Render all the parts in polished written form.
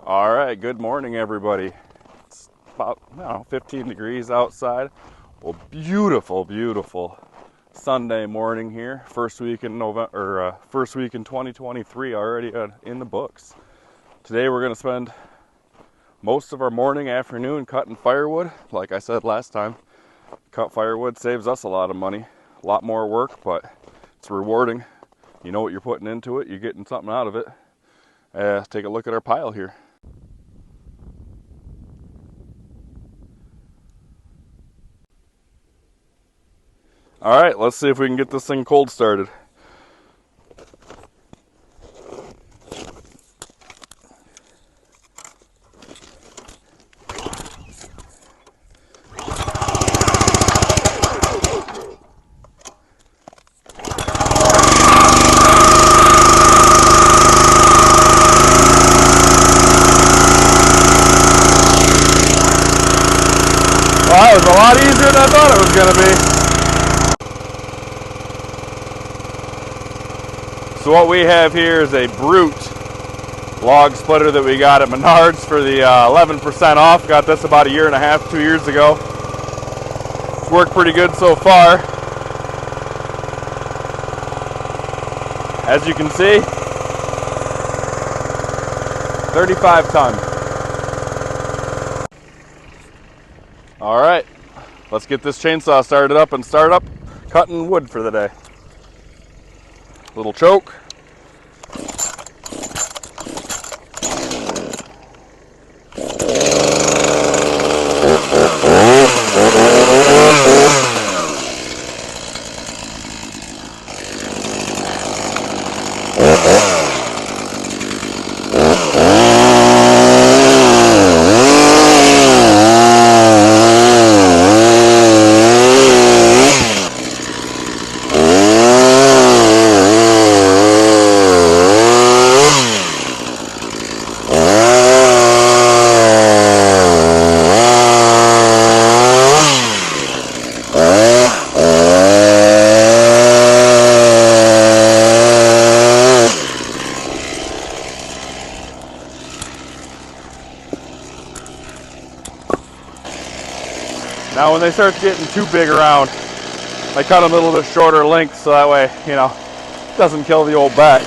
All right, good morning, everybody. It's about 15 degrees outside. Well, beautiful, beautiful Sunday morning here. First week in November, or first week in 2023 already in the books. Today we're going to spend most of our morning, afternoon cutting firewood. Like I said last time, cut firewood saves us a lot of money, a lot more work, but it's rewarding. You know what you're putting into it, you're getting something out of it. Take a look at our pile here. All right, let's see if we can get this thing cold started. Well, that was a lot easier than I thought it was going to be. So what we have here is a Brute log splitter that we got at Menards for the 11% off. Got this about a year and a half, 2 years ago. It's worked pretty good so far. As you can see, 35 ton. All right, let's get this chainsaw started up and start up cutting wood for the day. Little choke. Now when they start getting too big around, I cut them a little bit shorter lengths so that way, it doesn't kill the old back.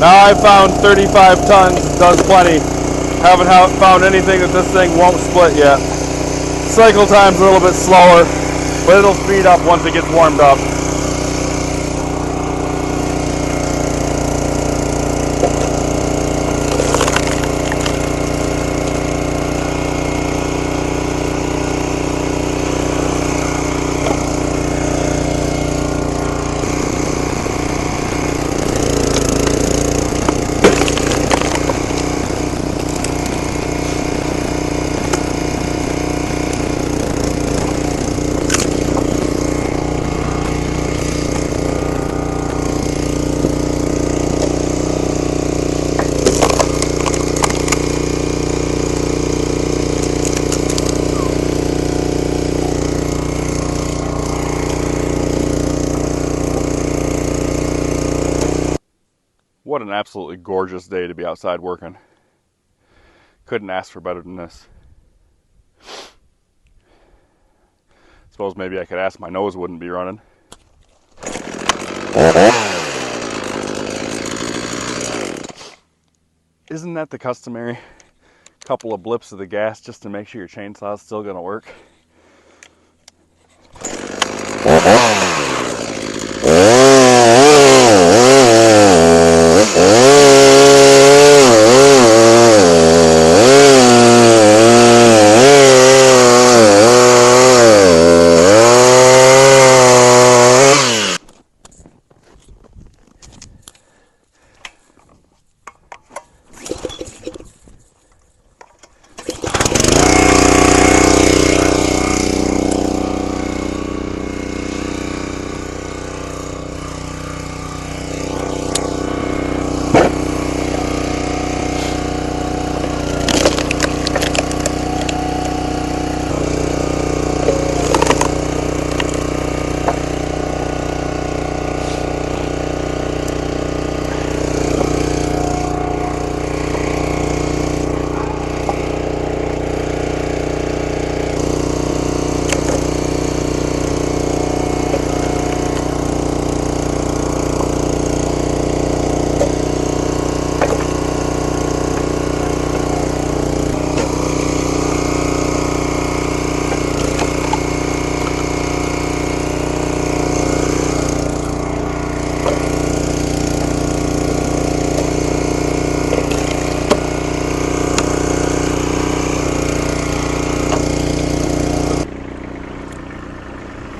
Now I found 35 tons does plenty. Haven't found anything that this thing won't split yet. Cycle time's a little bit slower, but it'll speed up once it gets warmed up. What an absolutely gorgeous day to be outside working. Couldn't ask for better than this. Suppose maybe I could ask my nose wouldn't be running. Isn't that the customary couple of blips of the gas just to make sure your chainsaw's still gonna work?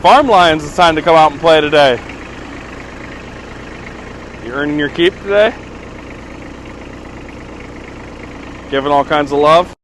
Farm Lions, it's time to come out and play today. You earning your keep today? Giving all kinds of love?